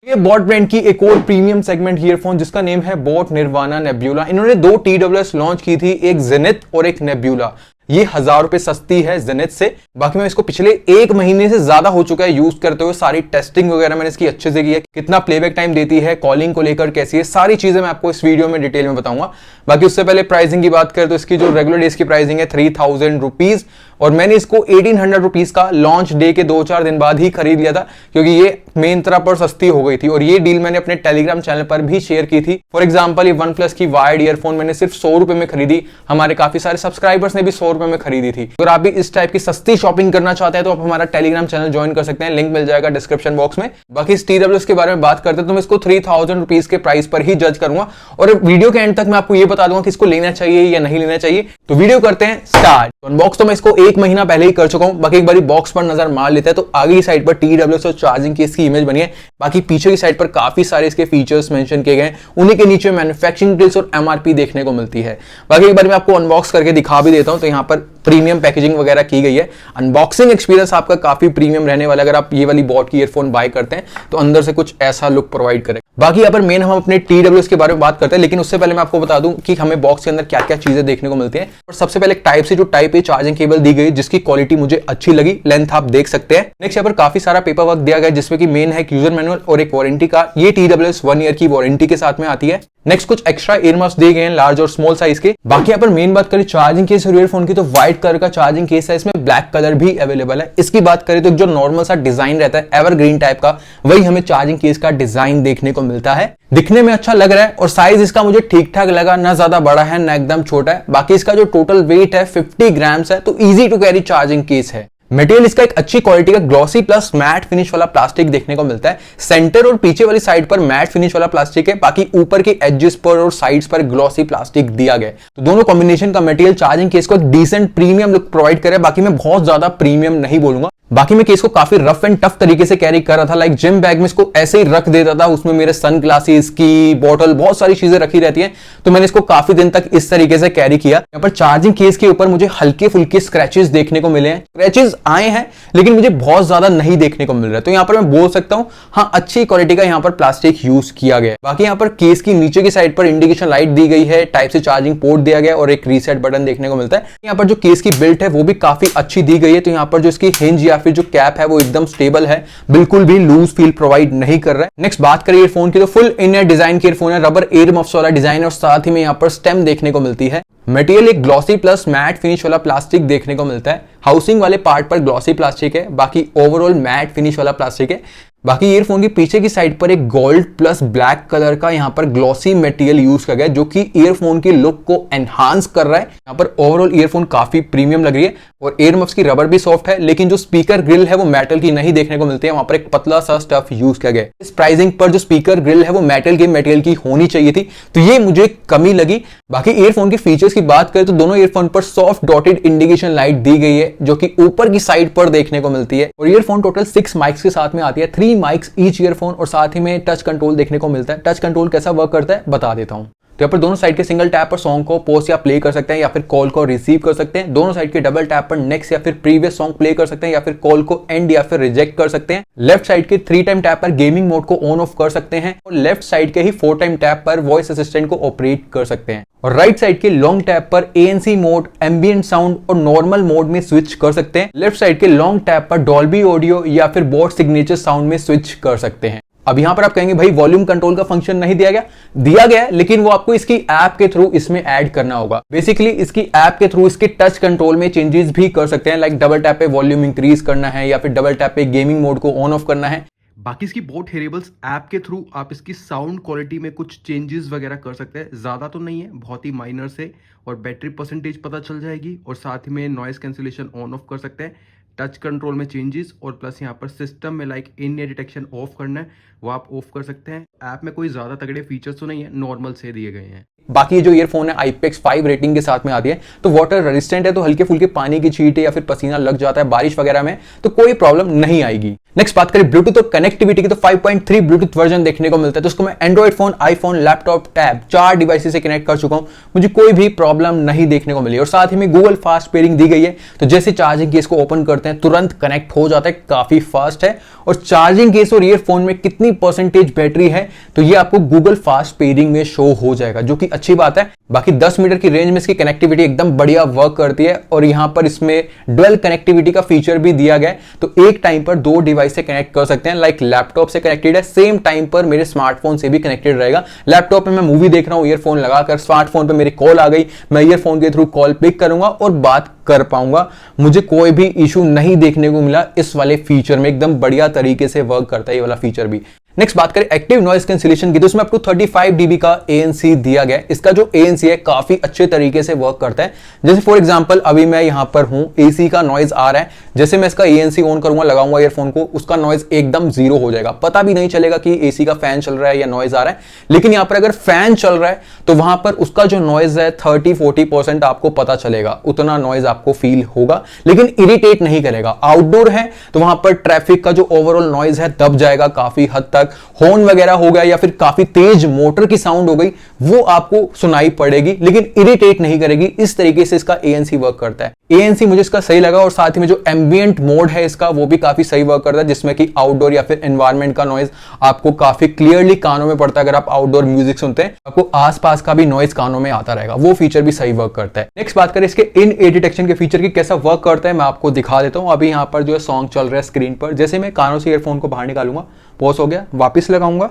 ये bot brand की एक और प्रीमियम सेगमेंट ईयरफोन जिसका नेम है बॉट निर्वाणा नेब्यूला। इन्होंने दो TWS लॉन्च की थी, एक जेनिथ और एक नेब्यूला। ये 1000 रुपए सस्ती है जेनिथ से। बाकी मैं इसको पिछले 1 महीने से ज्यादा हो चुका है यूज करते हुए। सारी टेस्टिंग वगैरह मैंने इसकी अच्छे से की है, कितना प्लेबैक टाइम देती है, कॉलिंग को लेकर कैसी है, सारी चीजें मैं आपको इस वीडियो में डिटेल में बताऊंगा। बाकी उससे पहले प्राइसिंग की बात करें तो इसकी जो रेगुलर डेज की प्राइसिंग है 3000 रुपीज, और मैंने इसको 1800 रुपीज का लॉन्च डे के 2-4 दिन बाद ही खरीद लिया था, क्योंकि ये मेन तरह पर सस्ती हो गई थी। और ये डील मैंने अपने टेलीग्राम चैनल पर भी शेयर की थी। फॉर एग्जांपल ये OnePlus की वायर्ड ईयरफोन मैंने सिर्फ 100 रुपए में खरीदी, हमारे काफी सारे सब्सक्राइबर्स ने भी 100 रुपए में खरीदी थी। अगर आप भी इस टाइप की सस्ती शॉपिंग करना चाहते हैं तो आप हमारा टेलीग्राम चैनल ज्वाइन कर सकते हैं, लिंक मिल जाएगा डिस्क्रिप्शन बॉक्स में। बाकी इस TWS के बारे में बात करते हैं तो मैं इसको 3000 रुपीज के प्राइस पर ही जज करूंगा, और वीडियो के एंड तक मैं आपको ये बता दूंगा कि इसको लेना चाहिए या नहीं लेना चाहिए। तो वीडियो करते हैं स्टार्ट। अनबॉक्स तो मैं इसको 1 महीना पहले ही कर चुका हूं। बाकी एक बारी बॉक्स पर नजर मार लेते हैं तो आगे की साइड पर TWS और चार्जिंग की इसकी इमेज बनी है। बाकी पीछे की साइड पर काफी सारे इसके फीचर्स मेंशन किए गए, उन्हीं के नीचे मैन्युफैक्चरिंग डिटेल्स और MRP देखने को मिलती है। बाकी एक बार मैं आपको अनबॉक्स करके दिखा भी देता हूं। तो यहाँ पर प्रीमियम पैकेजिंग वगैरह की गई है। अनबॉक्सिंग एक्सपीरियंस आपका काफी प्रीमियम रहने वाला है। अगर आप ये वाली बॉट की ईयरफोन बाय करते हैं तो अंदर से कुछ ऐसा लुक प्रोवाइड करें। बाकी यहाँ पर मेन हम अपने TWS के बारे में बात करते हैं, लेकिन उससे पहले मैं आपको बता दूं कि हमें बॉक्स के अंदर क्या क्या चीजें देखने को मिलती हैं। और सबसे पहले टाइप ए चार्जिंग केबल दी गई, जिसकी क्वालिटी मुझे अच्छी लगी, लेंथ आप देख सकते हैं। नेक्स्ट यहाँ पर काफी सारा पेपर वर्क दिया गया, जिसमें कि मेन है एक यूजर मैनुअल और एक वारंटी का। ये TWS 1 ईयर की वारंटी के साथ में आती है। नेक्स्ट कुछ एक्स्ट्रा ईयरमफ्स दिए गए हैं लार्ज और स्मॉल साइज के। बाकी यहाँ पर मेन बात करें चार्जिंग केस और ईयरफोन की, तो व्हाइट कलर का चार्जिंग केस है, इसमें ब्लैक कलर भी अवेलेबल है। इसकी बात करें तो जो नॉर्मल सा डिजाइन रहता है एवरग्रीन टाइप का, वही हमें चार्जिंग केस का डिजाइन देखने को मिलता है। दिखने में अच्छा लग रहा है और साइज इसका मुझे ठीक ठाक लगा, ना ज्यादा बड़ा है ना एकदम छोटा है। बाकी इसका जो टोटल वेट है 50 ग्राम्स है, तो easy to carry charging case है। मटेरियल इसका एक अच्छी क्वालिटी का ग्लॉसी प्लस मैट फिनिश वाला प्लास्टिक देखने को मिलता है। सेंटर और पीछे वाली साइड पर मैट फिनिश वाला प्लास्टिक है, बाकी ऊपर के एजेस पर और साइड्स पर ग्लॉसी प्लास्टिक दिया गया है। तो दोनों कॉम्बिनेशन का मटेरियल चार्जिंग केस को एक डिसेंट प्रीमियम लुक प्रोवाइड करे। बाकी मैं बहुत ज्यादा प्रीमियम नहीं बोलूंगा। बाकी मैं केस को काफी रफ एंड टफ तरीके से कैरी कर रहा था, लाइक जिम बैग में इसको ऐसे ही रख देता था। उसमें मेरे सन ग्लासेस की बॉटल, बहुत सारी चीजें रखी रहती हैं, तो मैंने इसको काफी दिन तक इस तरीके से कैरी किया। यहाँ पर चार्जिंग केस के ऊपर मुझे हल्के फुल्के स्क्रैचेस देखने को मिले हैं। स्क्रैचेस आए हैं लेकिन मुझे बहुत ज्यादा नहीं देखने को मिल रहा है, तो यहाँ पर मैं बोल सकता हूँ हाँ अच्छी क्वालिटी का यहाँ पर प्लास्टिक यूज किया गया है। बाकी यहाँ पर केस की नीचे की साइड पर इंडिकेशन लाइट दी गई है, टाइप से चार्जिंग पोर्ट दिया गया और एक रीसेट बटन देखने को मिलता है। यहाँ पर जो केस की बिल्ट है वो भी काफी अच्छी दी गई है। तो यहाँ पर जो इसकी हिंज या फिर जो कैप है वो एकदम स्टेबल है, बिल्कुल भी लूज फील प्रोवाइड नहीं कर रहा है। नेक्स्ट बात करें ईयरफोन की, तो फुल इनर डिजाइन की ईयरफोन है, रबर एयर मफ्स वाला डिजाइन, और साथ ही में यहाँ पर स्टेम देखने को मिलती है। मटेरियल एक ग्लॉसी प्लस मैट फिनिश वाला प्लास्टिक देखने को मिलता है। हाउसिंग वाले पार्ट पर ग्लॉसी प्लास्टिक है, बाकी ओवरऑल मैट फिनिश वाला प्लास्टिक है। बाकी ईयरफोन की पीछे की साइड पर एक गोल्ड प्लस ब्लैक कलर का यहाँ पर ग्लॉसी मटेरियल यूज किया गया, जो कि ईयरफोन की लुक को एनहांस कर रहा है। यहाँ पर ओवरऑल ईयरफोन काफी प्रीमियम लग रही है, और ईयरमफ्स की रबर भी सॉफ्ट है, लेकिन जो स्पीकर ग्रिल है वो मेटल की नहीं देखने को मिलती है। वहां पर एक पतला सा स्टफ यूज किया गया है। इस प्राइसिंग पर जो स्पीकर ग्रिल है वो मेटल के मटेरियल की होनी चाहिए थी, तो ये मुझे कमी लगी। बाकी ईयरफोन के फीचर्स की बात करें तो दोनों ईयरफोन पर सॉफ्ट डॉटेड इंडिकेशन लाइट दी गई है, जो कि ऊपर की साइड पर देखने को मिलती है। और ईयरफोन टोटल 6 माइक्स के साथ में आती है, 3 माइक्स ईच ईयरफोन, और साथ ही में टच कंट्रोल देखने को मिलता है। टच कंट्रोल कैसा वर्क करता है बता देता हूं। तो यहाँ पर दोनों साइड के सिंगल टैप पर सॉन्ग को पॉज या प्ले कर सकते हैं, या फिर कॉल को रिसीव कर सकते हैं। दोनों साइड के डबल टैप पर नेक्स्ट या फिर प्रीवियस सॉन्ग प्ले कर सकते हैं, या फिर कॉल को एंड या फिर रिजेक्ट कर सकते हैं। लेफ्ट साइड के 3 टाइम टैप पर गेमिंग मोड को ऑन ऑफ कर सकते हैं, और लेफ्ट साइड के ही 4 टाइम टैप पर वॉइस असिस्टेंट को ऑपरेट कर सकते हैं। और राइट साइड के लॉन्ग टैप पर ANC मोड, एम्बिएंट साउंड और नॉर्मल मोड में स्विच कर सकते हैं। लेफ्ट साइड के लॉन्ग टैप पर डॉल्बी ऑडियो या फिर बोट सिग्नेचर साउंड में स्विच कर सकते हैं। अब यहां पर आप कहेंगे भाई वॉल्यूम कंट्रोल का फंक्शन नहीं दिया गया है, लेकिन वो आपको इसकी ऐप के थ्रू इसमें ऐड करना होगा। बेसिकली इसकी ऐप के थ्रू इसके टच कंट्रोल में चेंजेस भी कर सकते हैं, लाइक डबल टैप पे वॉल्यूम इंक्रीज करना है, या फिर डबल टैप पे गेमिंग मोड को ऑन ऑफ करना है। बाकी इसकी बोट हेरेबल्स ऐप के थ्रू आप इसकी साउंड क्वालिटी में कुछ चेंजेस वगैरह कर सकते हैं। ज़्यादा तो नहीं है, बहुत ही माइनर से, और बैटरी परसेंटेज पता चल जाएगी, और साथ ही में नॉइस कैंसिलेशन ऑन ऑफ कर सकते हैं। टच कंट्रोल में चेंजेस, और प्लस यहाँ पर सिस्टम में like in year detection of करना है, वो आप ऑफ कर सकते हैं। ऐप में कोई ज़्यादा तगड़े फीचर्स तो नहीं है, नॉर्मल से दिए गए हैं। बाकी ये जो ईयरफोन है IPX5 रेटिंग के साथ में आती है, तो वाटर रेजिस्टेंट है, तो हल्के फुल्के पानी की छींटे या फिर पसीना लग जाता है बारिश वगैरह में तो कोई प्रॉब्लम नहीं आएगी। नेक्स्ट बात करें ब्लूटूथ और कनेक्टिविटी की, तो 5.3 ब्लूटूथ वर्जन देखने को मिलता है। तो उसको मैं Android phone, iPhone, laptop, tab 4 devices से कनेक्ट कर चुका हूं, मुझे कोई भी प्रॉब्लम नहीं देखने को मिली। और साथ ही में गूगल फास्ट पेयरिंग दी गई है, तो जैसे चार्जिंग केस को ओपन करते हैं तुरंत कनेक्ट हो जाता है, काफी फास्ट है। और चार्जिंग केस और ईयरफोन में कितनी परसेंटेज बैटरी है तो ये आपको गूगल फास्ट पेयरिंग में शो हो जाएगा, जो कि अच्छी बात है। बाकी 10 मीटर की रेंज में इसकी कनेक्टिविटी एकदम बढ़िया वर्क करती है। और यहां पर इसमें डुअल कनेक्टिविटी का फीचर भी दिया गया है, तो एक टाइम पर 2 डिवाइस से कनेक्ट कर सकते हैं। लाइक लैपटॉप से कनेक्टेड है, सेम टाइम पर मेरे स्मार्टफोन से भी कनेक्टेड रहेगा। लैपटॉप पे मैं मूवी देख रहा हूं ईयरफोन लगाकर, स्मार्टफोन पे मेरी कॉल आ गई, मैं ईयरफोन के थ्रू कॉल पिक करूंगा और बात कर पाऊंगा। मुझे कोई भी इशू नहीं देखने को मिला इस वाले फीचर में, एकदम बढ़िया तरीके से वर्क करता है ये वाला फीचर भी। नेक्स्ट बात करें एक्टिव नॉइस कैंसिलेशन की, तो इसमें आपको 35 dB का ANC दिया गया है। इसका जो ANC है काफी अच्छे तरीके से वर्क करता है। जैसे फॉर एग्जांपल अभी मैं यहां पर हूं, AC का नॉइज आ रहा है, जैसे मैं इसका ANC ऑन करूंगा, लगाऊंगा ईयरफोन को, उसका नॉइज एकदम 0 हो जाएगा, पता भी नहीं चलेगा कि AC का फैन चल रहा है या नॉइज आ रहा है। लेकिन यहां पर अगर फैन चल रहा है तो वहां पर उसका जो नॉइज है 30-40% आपको पता चलेगा, उतना नॉइज आपको फील होगा, लेकिन इरिटेट नहीं करेगा। आउटडोर है तो वहां पर ट्रैफिक का जो ओवरऑल नॉइज है दब जाएगा काफी हद तक, हॉर्न वगैरह हो गया या फिर काफी तेज मोटर की साउंड हो गई वो आपको सुनाई पड़ेगी, लेकिन इरिटेट नहीं करेगी। इस तरीके से इसका ANC वर्क करता है। ANC मुझे इसका सही लगा। और साथ ही में जो एम्बिएंट मोड है इसका वो भी काफी सही वर्क करता है, जिसमें कि आउटडोर या फिर एनवायरनमेंट का नॉइज आपको काफी क्लियरली कानों में पड़ता है। अगर आप आउटडोर म्यूजिक सुनते हैं आपको आसपास का भी नॉइज कानों में आता रहेगा, वो फीचर भी सही वर्क करता है। नेक्स्ट बात करें इसके इन एयर डिटेक्शन के फीचर की, कैसा वर्क करता है मैं आपको दिखा देता हूं। अभी यहां पर जो है सॉन्ग चल रहा है स्क्रीन पर, जैसे मैं कानों से ईयरफोन को बाहर निकालूंगा, पॉज हो गया, वापिस लगाऊंगा,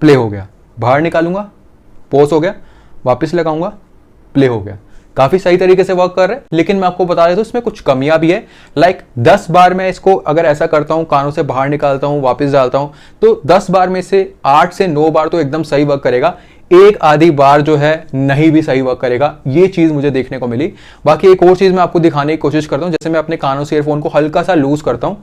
प्ले हो गया, बाहर निकालूंगा, पॉज हो गया, वापस लगाऊंगा, प्ले हो गया। काफी सही तरीके से वर्क कर रहा है। लेकिन मैं आपको बता देता हूं इसमें कुछ कमियां भी है। लाइक 10 बार मैं इसको अगर ऐसा करता हूं, कानों से बाहर निकालता हूं, वापस डालता हूं, तो 10 बार में से 8 से 9 बार तो एकदम सही वर्क करेगा, एक आधी बार जो है नहीं भी सही वर्क करेगा। ये चीज मुझे देखने को मिली। बाकी एक और चीज मैं आपको दिखाने की कोशिश करता हूं, जैसे मैं अपने कानों से ईयरफोन को हल्का सा लूज करता हूं,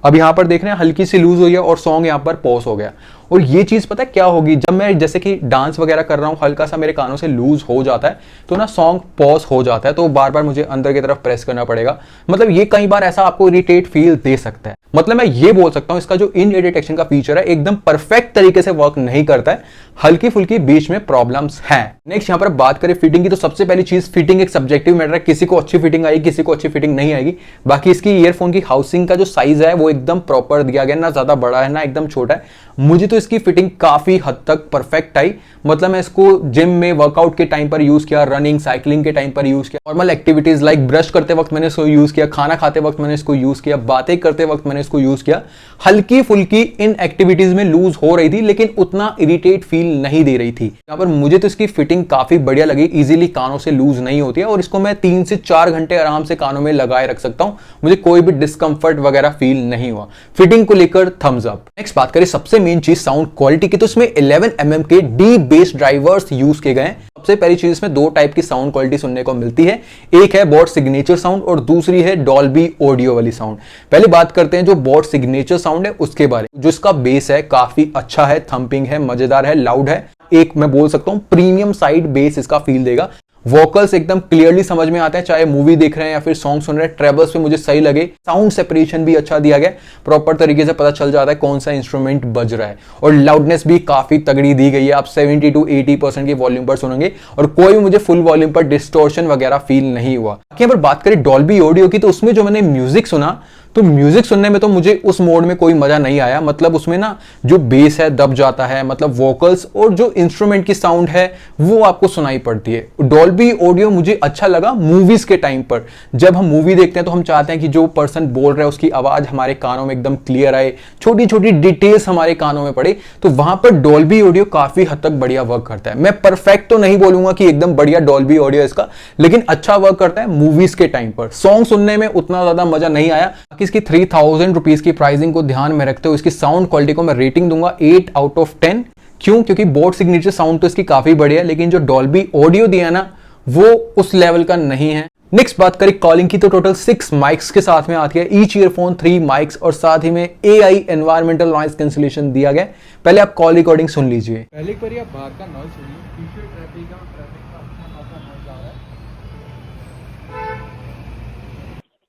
अब यहां पर देख रहे हैं हल्की सी लूज हुई है और सॉन्ग यहां पर पॉज हो गया। और ये चीज पता है क्या होगी, जब मैं जैसे कि डांस वगैरह कर रहा हूं, हल्का सा मेरे कानों से लूज हो जाता है तो ना सॉन्ग पॉज हो जाता है, तो बार बार मुझे अंदर की तरफ प्रेस करना पड़ेगा। मतलब ये कई बार ऐसा आपको इरिटेट फील दे सकता है। मतलब मैं ये बोल सकता हूं इसका जो इन ईयर डिटेक्शन का फीचर है एकदम परफेक्ट तरीके से वर्क नहीं करता है, हल्की फुल्की बीच में प्रॉब्लम्स हैं। नेक्स्ट यहां पर बात करें फिटिंग की, तो सबसे पहली चीज फिटिंग एक सब्जेक्टिव मैटर है, किसी को अच्छी फिटिंग आएगी, किसी को अच्छी फिटिंग नहीं आएगी। बाकी इसकी ईयरफोन की हाउसिंग का जो साइज है वो एकदम प्रॉपर दिया गया, ना ज्यादा बड़ा है ना एकदम छोटा है। मुझे तो इसकी फिटिंग काफी हद तक परफेक्ट आई। मतलब मैं इसको जिम में वर्कआउट के टाइम पर यूज किया, रनिंग साइकिलिंग के टाइम पर यूज किया, नॉर्मल एक्टिविटीज लाइक ब्रश करते वक्त मैंने इसको यूज किया, खाना खाते वक्त मैंने इसको यूज किया, बातें करते वक्त मैंने इसको यूज किया। हल्की फुल्की इन एक्टिविटीज में लूज हो रही थी लेकिन उतना इरिटेट फील नहीं दे रही थी। यहां पर मुझे तो इसकी फिटिंग काफी बढ़िया लगी, इजीली कानों से लूज नहीं होती है और इसको मैं 3 से 4 घंटे आराम से कानों में लगाए रख सकता हूं, मुझे कोई भी डिस्कंफर्ट वगैरह फील नहीं हुआ। फिटिंग को लेकर थम्स अप। नेक्स्ट बात करें सबसे मेन चीज साउंड क्वालिटी की, तो इसमें 11 mm के डी बेस ड्राइवर्स यूज किए गए हैं। सबसे पहली चीज इसमें 2 टाइप की साउंड क्वालिटी सुनने को मिलती है, एक है बोट सिग्नेचर साउंड और दूसरी है डॉल्बी ऑडियो वाली साउंड। पहले बात करते हैं जो बोट सिग्नेचर साउंड है उसके बारे में। जो इसका बेस है काफी अच्छा है, थंपिंग है, मजेदार है, लाउड है, एक मैं बोल सकता हूं प्रीमियम साइड बेस इसका फील देगा। वोकल्स एकदम क्लियरली समझ में आते हैं, चाहे मूवी देख रहे हैं या फिर सॉन्ग सुन रहे हैं। ट्रेबल्स पे मुझे सही लगे, साउंड सेपरेशन भी अच्छा दिया गया, प्रॉपर तरीके से पता चल जाता है कौन सा इंस्ट्रूमेंट बज रहा है। और लाउडनेस भी काफी तगड़ी दी गई है, आप 70 to 80% की वॉल्यूम पर सुनेंगे और कोई भी मुझे फुल वॉल्यूम पर डिस्टॉर्शन वगैरह फील नहीं हुआ। अगर बात करें डॉल्बी ऑडियो की, तो उसमें जो मैंने म्यूजिक सुना तो म्यूजिक सुनने में तो मुझे उस मोड में कोई मजा नहीं आया। मतलब उसमें ना जो बेस है दब जाता है, मतलब वोकल्स और जो इंस्ट्रूमेंट की साउंड है वो आपको सुनाई पड़ती है। डॉल्बी ऑडियो मुझे अच्छा लगा मूवीज के टाइम पर, जब हम मूवी देखते हैं तो हम चाहते हैं कि जो पर्सन बोल रहा है उसकी आवाज हमारे कानों में एकदम क्लियर आए, छोटी छोटी डिटेल्स हमारे कानों में पड़े, तो वहां पर डॉल्बी ऑडियो काफी हद तक बढ़िया वर्क करता है। मैं परफेक्ट तो नहीं बोलूंगा कि एकदम बढ़िया डॉल्बी ऑडियो इसका, लेकिन अच्छा वर्क करता है मूवीज के टाइम पर। सॉन्ग सुनने में उतना ज्यादा मजा नहीं आया। इसकी 3000 रुपीज की प्राइसिंग को ध्यान में रखते हुए इसकी साउंड क्वालिटी को मैं रेटिंग दूंगा 8 out of 10। क्यों? क्योंकि बोट सिग्नेचर साउंड तो इसकी काफी बढ़िया है, लेकिन जो डॉल्बी ऑडियो दिया ना वो उस लेवल का नहीं है। नेक्स्ट बात करें कॉलिंग की तो टोटल 6 माइक्स के साथ में आती है। ईच ईयरफोन 3 माइक्स और साथ ही में AI एनवायरमेंटल नॉइज कैंसिलेशन दिया गया। पहले आप कॉल रिकॉर्डिंग सुन लीजिए। पहले एक बार आप बाहर का नॉइज सुनिए, पीछे ट्रैफिक का अच्छा खासा नॉइज आ रहा है।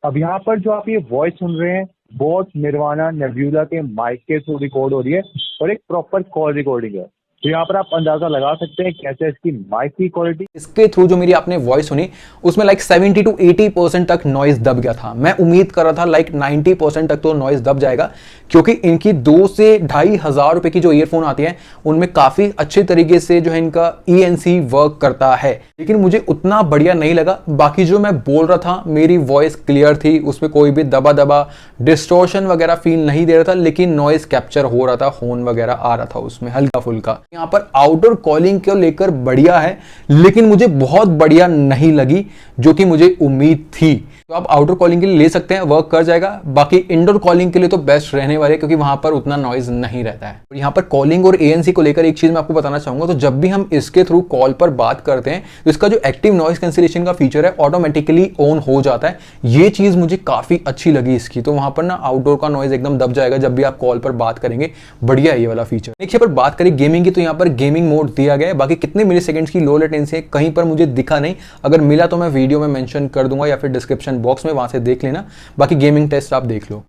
अब यहाँ पर जो आप ये वॉइस सुन रहे हैं बोट निर्वाणा नेब्यूला के माइक के थ्रू रिकॉर्ड हो रही है और एक प्रॉपर कॉल रिकॉर्डिंग है। तो यहाँ पर आप अंदाजा लगा सकते हैं कैसे इसकी माइक की क्वालिटी। इसके थ्रू जो मेरी आपने वॉइस सुनी उसमें लाइक 70 to 80% तक नॉइज दब गया था। मैं उम्मीद कर रहा था लाइक 90% तक तो नॉइज दब जाएगा, क्योंकि इनकी 2 से 2,500 रुपए की जो ईयरफोन आती है उनमें काफी अच्छे तरीके से जो है इनका ENC वर्क करता है, लेकिन मुझे उतना बढ़िया नहीं लगा। बाकी जो मैं बोल रहा था मेरी वॉइस क्लियर थी, उसमें कोई भी दबा दबा डिस्टॉर्शन वगैरह फील नहीं दे रहा था, लेकिन नॉइज कैप्चर हो रहा था, हॉर्न वगैरह आ रहा था उसमें हल्का फुल्का। यहाँ पर आउटडोर कॉलिंग को लेकर बढ़िया है, लेकिन मुझे बहुत बढ़िया नहीं लगी जो कि मुझे उम्मीद थी। तो आप आउटडोर कॉलिंग के लिए ले सकते हैं, वर्क कर जाएगा। बाकी इंडोर कॉलिंग के लिए तो बेस्ट रहने वाले, क्योंकि वहां पर उतना नॉइज नहीं रहता है। और यहाँ पर कॉलिंग और ANC को लेकर एक चीज मैं आपको बताना चाहूंगा। तो जब भी हम इसके थ्रू कॉल पर बात करते हैं तो इसका जो एक्टिव नॉइज कैंसिलेशन का फीचर है ऑटोमेटिकली ऑन हो जाता है। ये चीज मुझे काफी अच्छी लगी इसकी। तो वहां पर ना आउटडोर का नॉइज एकदम दब जाएगा जब भी आप कॉल पर बात करेंगे। बढ़िया है ये वाला फीचर। देखिए, पर बात करें गेमिंग की तो यहाँ पर गेमिंग मोड दिया गया है। बाकी कितने मिली सेकंड्स की लो लेटेंसी है कहीं पर मुझे दिखा नहीं। अगर मिला तो मैं वीडियो में मेंशन कर दूंगा या फिर डिस्क्रिप्शन बॉक्स में, वहां से देख लेना। बाकी गेमिंग टेस्ट आप देख लो।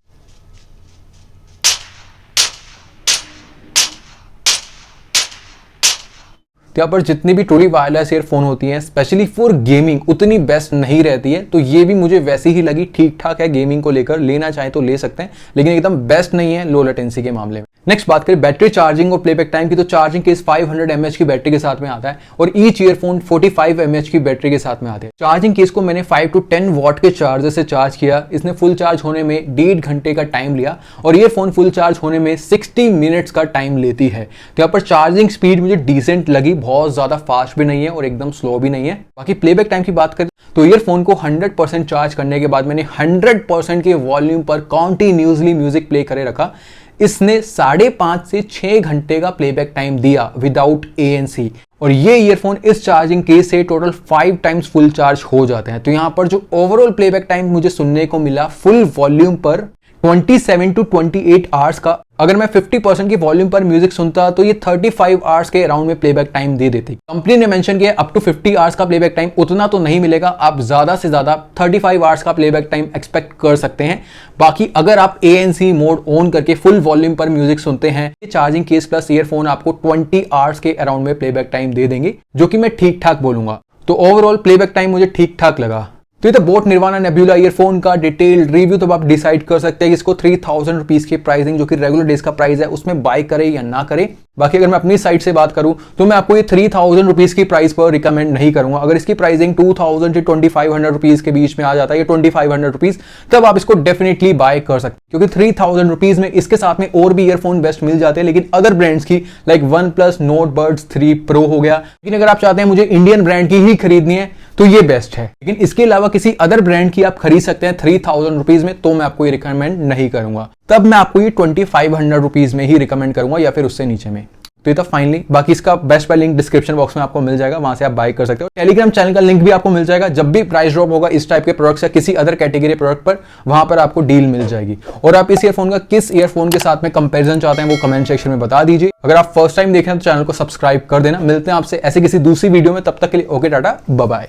यहाँ पर जितनी भी ट्रूली वायरलेस ईयरफोन होती हैं स्पेशली फॉर गेमिंग उतनी बेस्ट नहीं रहती है। तो ये भी मुझे वैसी ही लगी, ठीक ठाक है गेमिंग को लेकर, लेना चाहे तो ले सकते हैं, लेकिन एकदम बेस्ट नहीं है लो लेटेंसी के मामले में। नेक्स्ट बात करें बैटरी चार्जिंग और प्लेबैक टाइम की तो चार्जिंग केस 500 mAh की बैटरी के साथ में आता है और ईच ईयरफोन 45 mAh की बैटरी के साथ में आते हैं। चार्जिंग केस को मैंने 5 to 10 वॉट के चार्जर से चार्ज किया। इसने फुल चार्ज होने में 1.5 घंटे का टाइम लिया और ईयरफोन फुल चार्ज होने में 60 मिनट्स का टाइम लेती है। तो यहाँ पर चार्जिंग स्पीड मुझे डिसेंट लगी, बहुत ज्यादा फास्ट भी नहीं है और एकदम स्लो भी नहीं है। बाकी प्लेबैक टाइम की बात करें तो ईयरफोन को 100% चार्ज करने के बाद मैंने 100% के वॉल्यूम पर कॉन्टिन्यूसली म्यूजिक प्ले करे रखा। इसने 5.5 से 6 घंटे का प्लेबैक टाइम दिया विदाउट ANC। और ये ईयरफोन इस चार्जिंग केस से टोटल 5 टाइम्स फुल चार्ज हो जाते हैं। तो यहां पर जो ओवरऑल प्लेबैक टाइम मुझे सुनने को मिला फुल वॉल्यूम पर 27 to 28 आवर्स का। अगर मैं 50% की वॉल्यूम पर म्यूजिक सुनता तो ये 35 आवर्स के अराउंड में प्लेबैक टाइम दे देती। कंपनी ने मेंशन किया अप टू 50 आवर्स का प्लेबैक टाइम, उतना तो नहीं मिलेगा, आप ज्यादा से ज्यादा 35 आवर्स का प्लेबैक टाइम एक्सपेक्ट कर सकते हैं। बाकी अगर आप ANC मोड ऑन करके फुल वॉल्यूम पर म्यूजिक सुनते हैं, ये चार्जिंग केस प्लस ईयरफोन आपको 20 आवर्स के अराउंड में प्लेबैक टाइम दे देंगे, जो कि मैं ठीक ठाक बोलूंगा। तो ओवरऑल प्लेबैक टाइम मुझे ठीक ठाक लगा। तो ये तो बोट निर्वाणा नेब्यूला ईयरफोन का डिटेल्ड रिव्यू। तो आप डिसाइड कर सकते हैं कि इसको 3000 रुपीज की प्राइसिंग जो कि रेगुलर डेज का प्राइस है उसमें बाय करें या ना करें। बाकी अगर मैं अपनी साइड से बात करूं तो मैं आपको ये 3000 रुपीज की प्राइस पर रिकमेंड नहीं करूंगा। अगर इसकी प्राइसिंग 2000 से 2500 रुपीज के बीच में आ जाता है या 2500 रुपीज, तब आप इसको डेफिनेटली बाय कर सकते हैं, क्योंकि 3000 रुपीज में इसके साथ में और भी ईयरफोन बेस्ट मिल जाते हैं। लेकिन अदर ब्रांड्स की like OnePlus Nord Buds 3 Pro हो गया, लेकिन अगर आप चाहते हैं मुझे इंडियन ब्रांड की ही खरीदनी है तो ये बेस्ट है। लेकिन इसके अलावा किसी अदर ब्रांड की आप खरीद सकते हैं 3000 रुपीज में, तो मैं आपको ये रिकमेंड नहीं करूंगा। तब मैं आपको ये 2500 रुपीज में ही रिकमेंड करूंगा या फिर उससे नीचे में। तो ये था फाइनली। बाकी इसका best bye link description box में आपको मिल जाएगा, वहां से आप बाय कर सकते हो। टेलीग्राम चैनल का लिंक भी आपको मिल जाएगा। जब भी प्राइस ड्रॉप होगा इस टाइप के प्रोडक्ट्स या किसी अदर कैटेगरी प्रोडक्ट पर, वहां पर आपको डील मिल जाएगी। और आप इस ईयरफोन का किस ईयरफोन के साथ में कंपैरिजन चाहते हैं वो कमेंट सेक्शन में बता दीजिए। अगर आप फर्स्ट टाइम देख रहे हैं तो चैनल को सब्सक्राइब कर देना। मिलते हैं आपसे ऐसे किसी दूसरी वीडियो में, तब तक के लिए ओके टाटा बाय बाय।